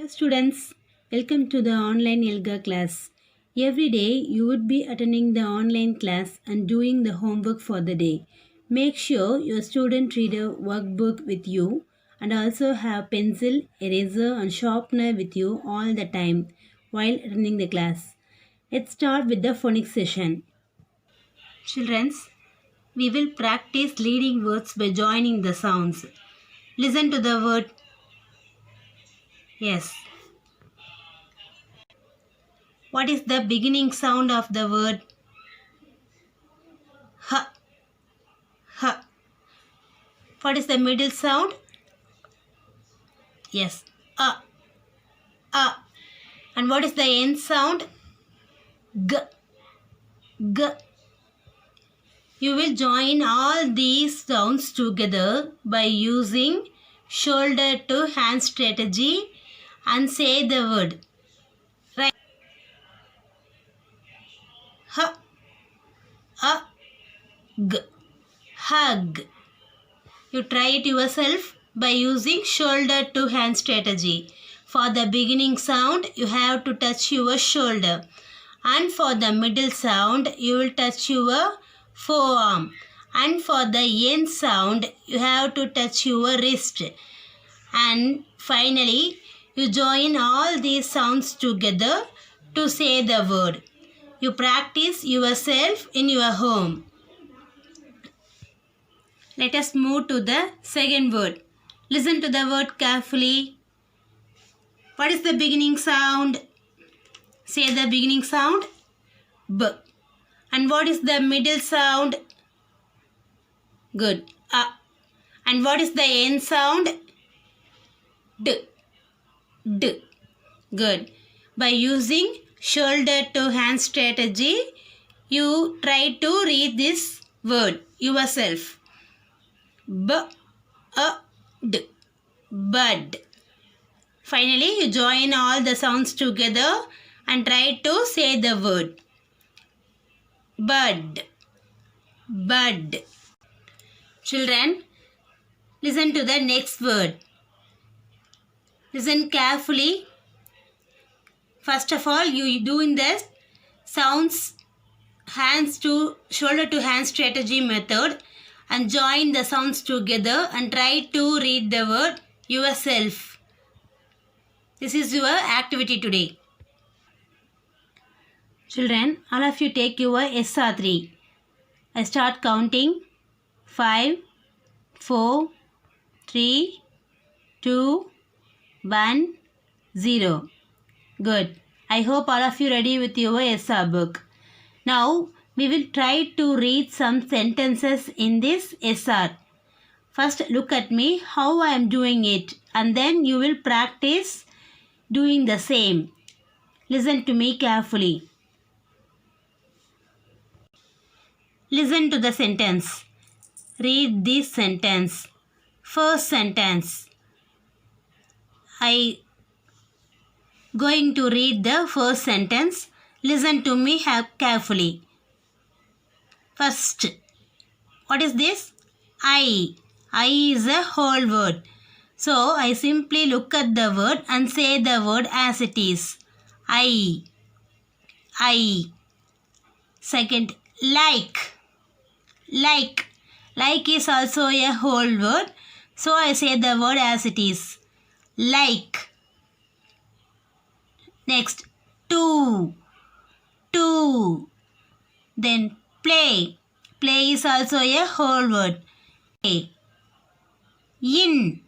Hello students, welcome to the online Yoga class. Every day you would be attending the online class and doing the homework for the day. Make sure your student reader workbook with you and also have pencil, eraser and sharpener with you all the time while attending the class. Let's start with the phonics session. Children, we will practice leading words by joining the sounds. Listen to the word yes. What is the beginning sound of the word? H. H. What is the middle sound? Yes. A. A. And what is the end sound? G. G. You will join all these sounds together by using shoulder to hand strategy and say the word. Right. H. A. G. Hug. You try it yourself by using shoulder to hand strategy. For the beginning sound, you have to touch your shoulder. And for the middle sound, you will touch your forearm. And for the end sound, you have to touch your wrist. And finally, you join all these sounds together to say the word. You practice yourself in your home. Let us move to the second word. Listen to the word carefully. What is the beginning sound? Say the beginning sound. B. And what is the middle sound? Good. A. And what is the end sound? D. D. Good. By using shoulder to hand strategy, you try to read this word yourself. B. A. D. Bud. Finally, you join all the sounds together and try to say the word. Bud. Bud. Children, listen to the next word. Listen carefully. First of all, you do in the sounds shoulder to hand strategy method and join the sounds together and try to read the word yourself. This is your activity today. Children, all of you take your SR3. I start counting. 5, 4, 3, 2, 1, 0. Good. I hope all of you ready with your SR book. Now, we will try to read some sentences in this SR. First, look at me how I am doing it and then you will practice doing the same. Listen to me carefully. Listen to the sentence. Read this sentence. First sentence. I going to read the first sentence. Listen to me carefully. First, what is this? I. I is a whole word. So, I simply look at the word and say the word as it is. I. Second, like. Like. Like is also a whole word. So, I say the word as it is. Like. Next, to. Then, play. Play is also a whole word. Play. In.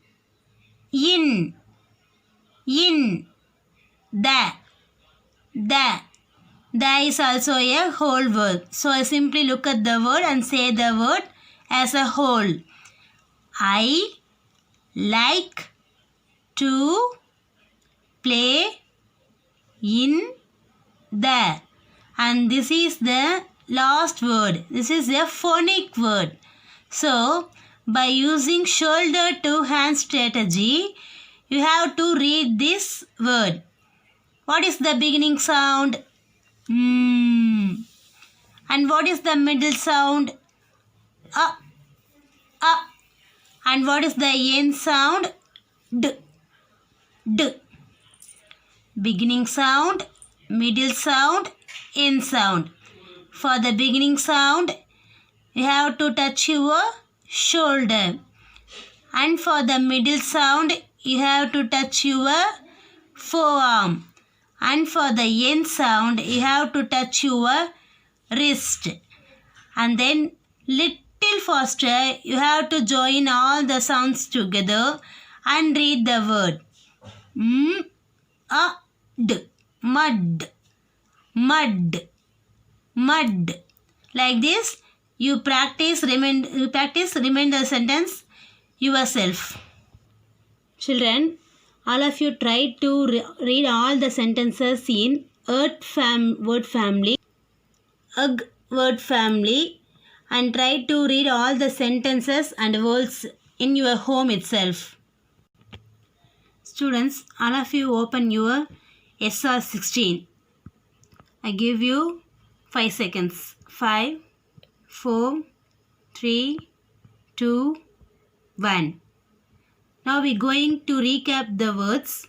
The is also a whole word. So I simply look at the word and say the word as a whole. I like to play in the. And this is the last word. This is a phonic word. So, by using shoulder to hand strategy, you have to read this word. What is the beginning sound? And what is the middle sound? And what is the end sound? D. beginning sound, middle sound, end sound. For the beginning sound, you have to touch your shoulder. And for the middle sound, you have to touch your forearm. And for the end sound, you have to touch your wrist. And then little faster, you have to join all the sounds together and read the word. M-A-D, mud, mud, mud. Like this, you practice remind the sentence yourself. Children, all of you try to read all the sentences in word family, UG word family, and try to read all the sentences and words in your home itself. Students, all of you open your SR 16. I give you 5 seconds. 5, 4, 3, 2, 1. Now we are going to recap the words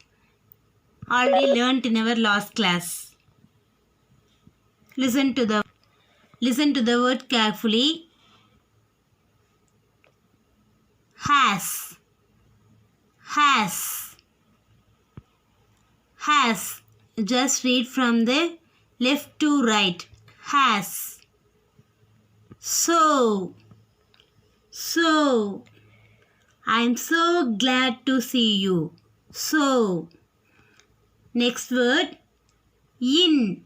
already learnt in our last class. Listen to the word carefully. Has, has, has. Just read from the left to right. Has. So, so. I'm so glad to see you. So. Next word. In.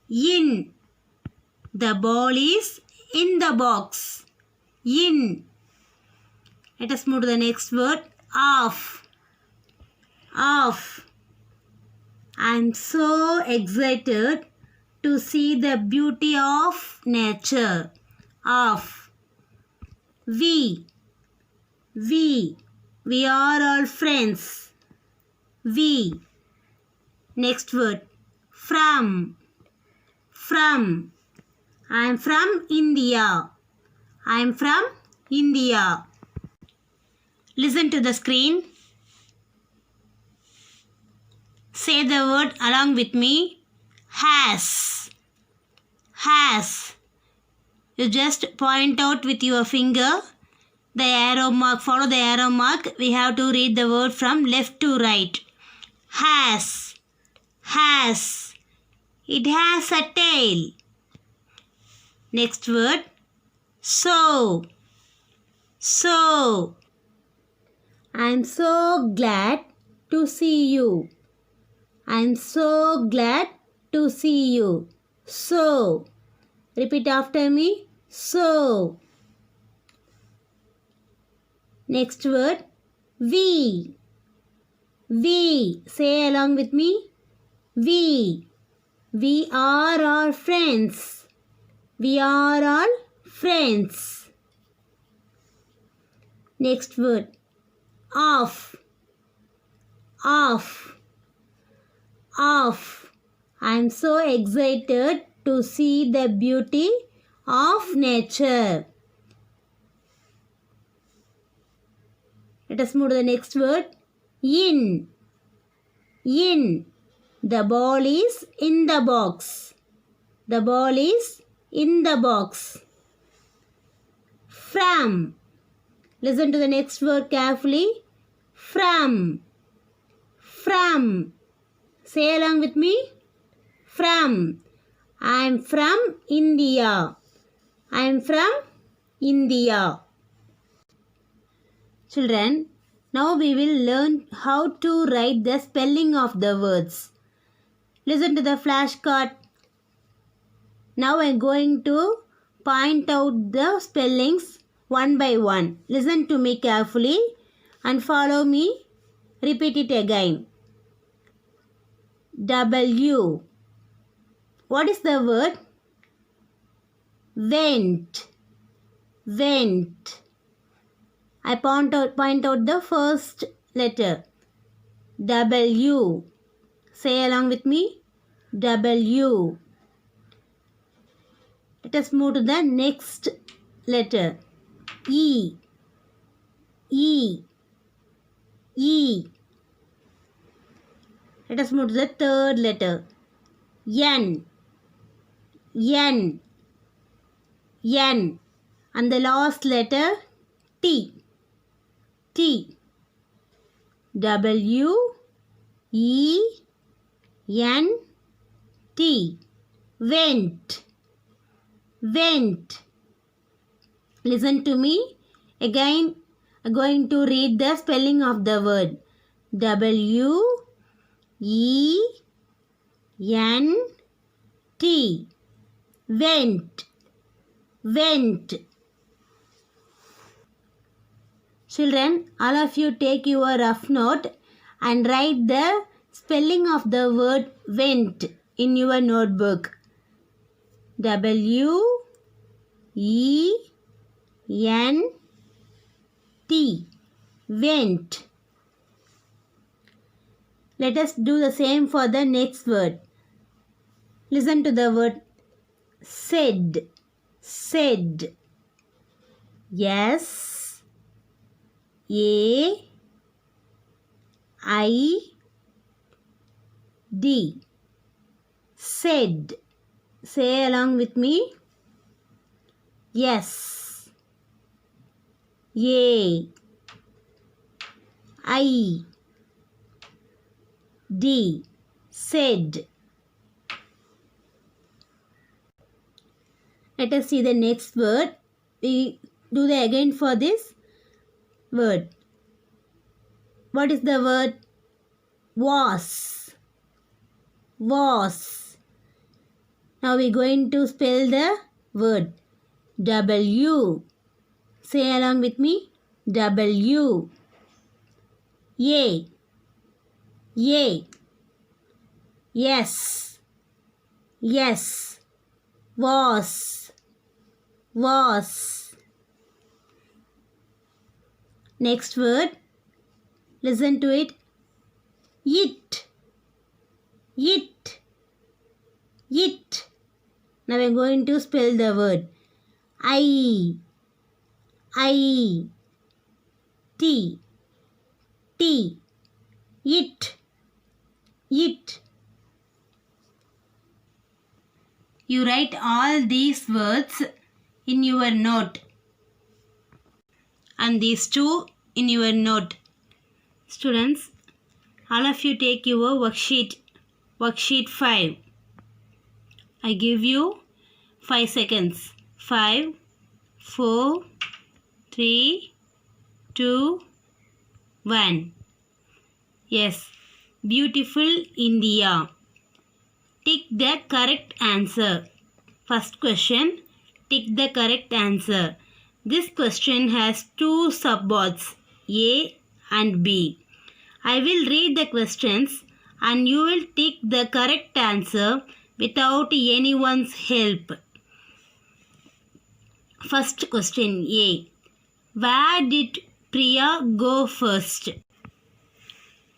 In. The ball is in the box. In. Let us move to the next word. Off. Off. I'm so excited to see the beauty of nature. Off. We are all friends. We. Next word. From. I'm from India. I'm from India. Listen to the screen. Say the word along with me. Has. Has. You just point out with your finger the arrow mark. Follow the arrow mark. We have to read the word from left to right. Has. Has. It has a tail. Next word. So. So. I'm so glad to see you. I'm so glad to see you. So. Repeat after me. So. Next word. We. Say along with me. We are all friends. We are all friends. Next word. Off. I'm so excited to see the beauty of nature. Let us move to the next word. In. The ball is in the box. The ball is in the box. From. Listen to the next word carefully. From. Say along with me. From. I'm from India. I'm from India. Children, now we will learn how to write the spelling of the words. Listen to the flashcard. Now I am going to point out the spellings one by one. Listen to me carefully and follow me. Repeat it again. W. What is the word? Went. I point out the first letter. W. Say along with me. W. Let us move to the next letter. E. Let us move to the third letter. N. N. N. And the last letter T. T. W. E. N. T. Went. Went. Listen to me. Again, I'm going to read the spelling of the word. W. E. N. T. Went. Went. Children, all of you take your rough note and write the spelling of the word went in your notebook. W. E. N. T. Went. Let us do the same for the next word. Listen to the word said. Said. S. A. I. D. Said. Say along with me. Yes. A. I. D. Said. Let us see the next word. We do the again for this word. What is the word? Was. Was. Now we are going to spell the word. W. Say along with me. W. A. A. Yes. Yes. Was. Was. Next word. Listen to it. It. It. It. Now I am going to spell the word. I. T. T. It. It. You write all these words in your note and these two in your note. Students, all of you take your worksheet 5. I give you 5 seconds. 5, 4, 3, 2, 1. Yes, beautiful India. Tick the correct answer. First question, tick the correct answer. This question has 2 subwords, A and B. I will read the questions and you will tick the correct answer without anyone's help. First question, A. Where did Priya go first?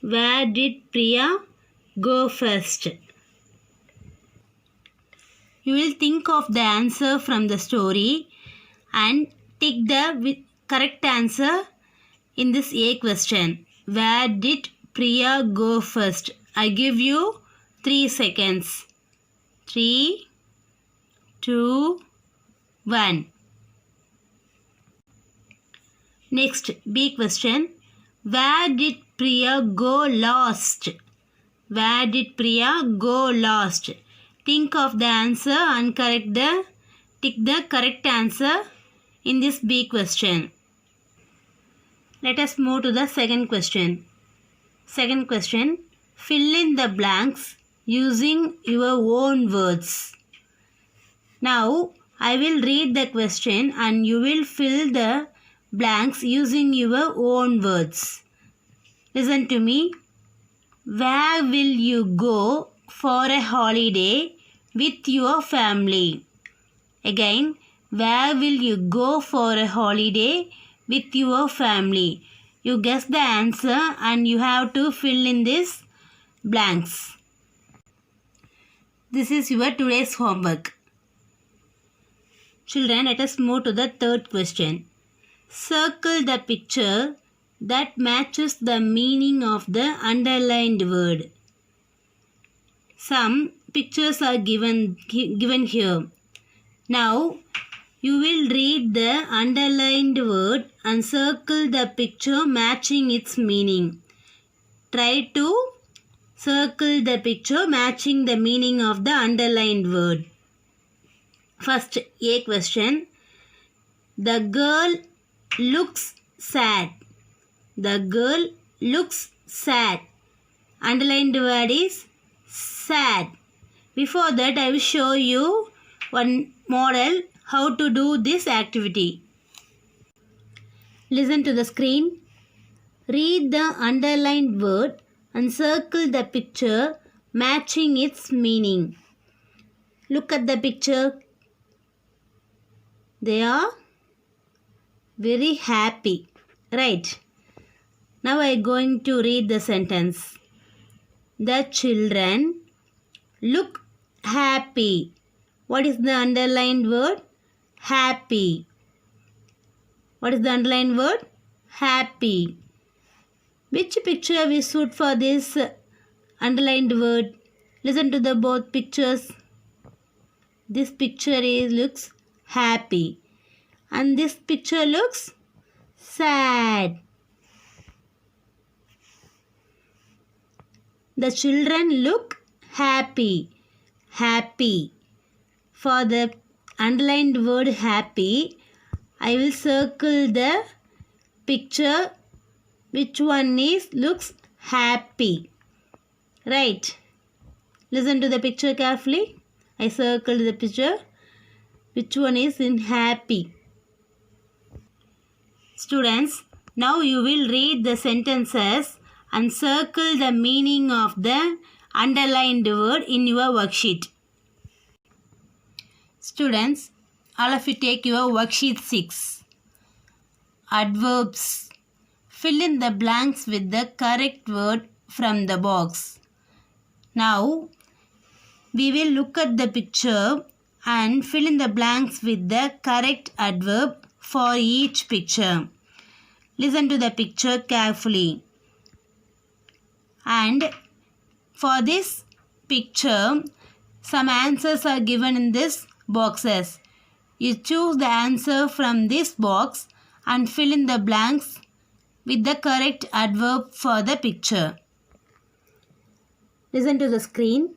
Where did Priya go first? You will think of the answer from the story and tick the correct answer in this A question. Where did Priya go first? I give you 3 seconds. 3, 2, 1. Next, B question. Where did Priya go lost? Where did Priya go lost? Think of the answer and tick the correct answer in this B question. Let us move to the second question. Second question. Fill in the blanks using your own words. Now, I will read the question and you will fill the blanks using your own words. Listen to me. Where will you go for a holiday with your family? Again, where will you go for a holiday with your family? You guess the answer and you have to fill in these blanks. This is your today's homework. Children, let us move to the third question. Circle the picture that matches the meaning of the underlined word. some pictures are given here. Now, you will read the underlined word and circle the picture matching its meaning. Try to circle the picture matching the meaning of the underlined word. First, A question. The girl looks sad. The girl looks sad. Underlined word is sad. Before that, I will show you one model how to do this activity. Listen to the screen. Read the underlined word and circle the picture matching its meaning. Look at the picture. They are very happy. Right. Now I am going to read the sentence. The children look happy. What is the underlined word? Happy. What is the underlined word? Happy. Which picture we suit for this underlined word? Listen to the both pictures. This picture looks happy. And this picture looks sad. The children look happy. Happy. For the underlined word happy, I will circle the picture which one looks happy. Right. Listen to the picture carefully. I circled the picture. Which one is in happy? Students, now you will read the sentences and circle the meaning of the underlined word in your worksheet. Students, all of you take your worksheet 6. Adverbs. Fill in the blanks with the correct word from the box. Now, we will look at the picture and fill in the blanks with the correct adverb for each picture. Listen to the picture carefully. And for this picture, some answers are given in these boxes. You choose the answer from this box and fill in the blanks with the correct adverb for the picture. Listen to the screen.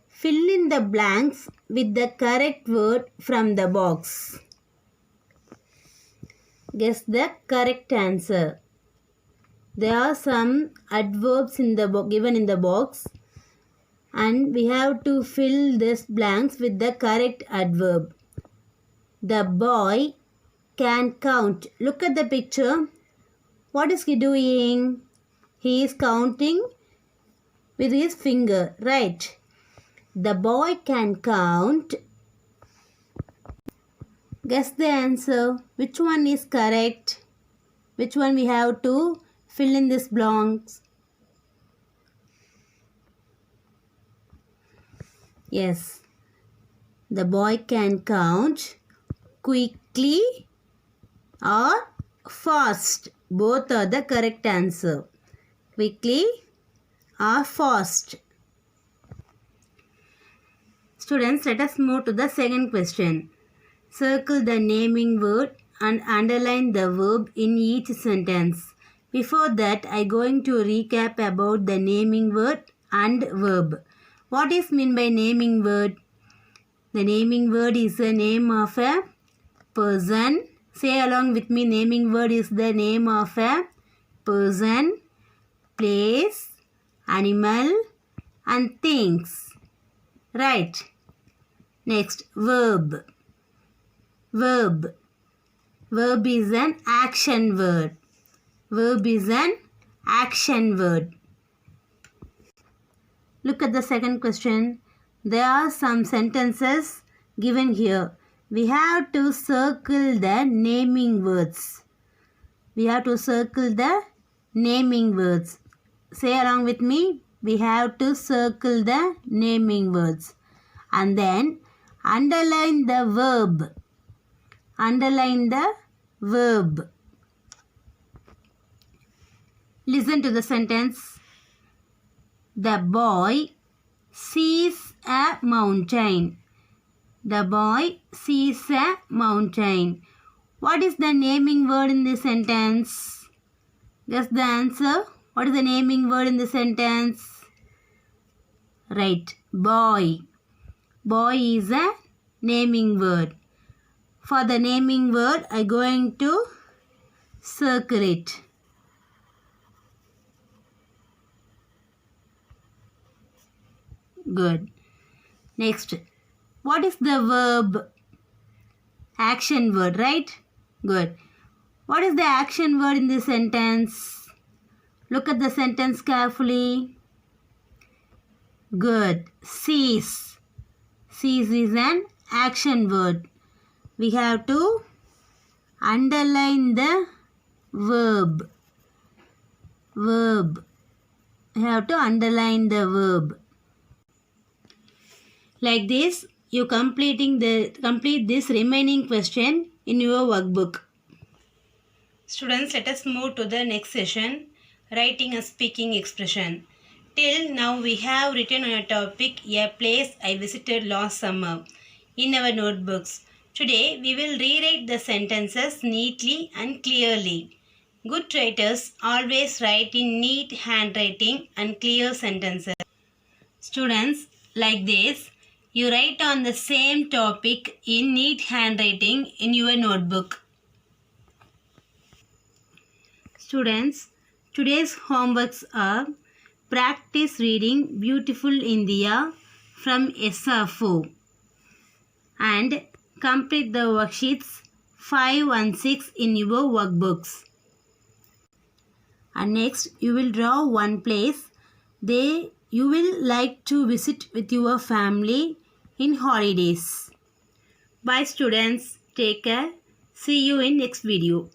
Fill in the blanks with the correct word from the box. Guess the correct answer. There are some adverbs given in the box, and we have to fill these blanks with the correct adverb. The boy can count. Look at the picture. What is he doing? He is counting with his finger, right? The boy can count. Guess the answer. Which one is correct? Which one we have to fill in this blanks? Yes. The boy can count quickly or fast. Both are the correct answer. Quickly or fast. Students, let us move to the second question. Circle the naming word and underline the verb in each sentence. Before that, I am going to recap about the naming word and verb. What is meant by naming word? The naming word is the name of a person. Say along with me, naming word is the name of a person, place, animal and things. Right. Next, verb. Verb. Verb is an action word. Verb is an action word. Look at the second question. There are some sentences given here. We have to circle the naming words. We have to circle the naming words. Say along with me. We have to circle the naming words. And then underline the verb. Underline the verb. Listen to the sentence. The boy sees a mountain. The boy sees a mountain. What is the naming word in this sentence? Guess the answer. What is the naming word in the sentence? Right, boy. Boy is a naming word. For the naming word, I am going to circle it. Good. Next, what is the verb? Action word, right? Good. What is the action word in this sentence? Look at the sentence carefully. Good. Sees. Sees is an action word. We have to underline the verb. Verb. We have to underline the verb. Like this, you complete this remaining question in your workbook. Students, let us move to the next session, writing and speaking expression. Till now, we have written on a topic, a place I visited last summer, in our notebooks. Today, we will rewrite the sentences neatly and clearly. Good writers always write in neat handwriting and clear sentences. Students, like this, you write on the same topic in neat handwriting in your notebook. Students, today's homeworks are practice reading Beautiful India from SR4 and complete the worksheets 5 and 6 in your workbooks. And next, you will draw one place you will like to visit with your family in holidays. Bye students. Take care. See you in next video.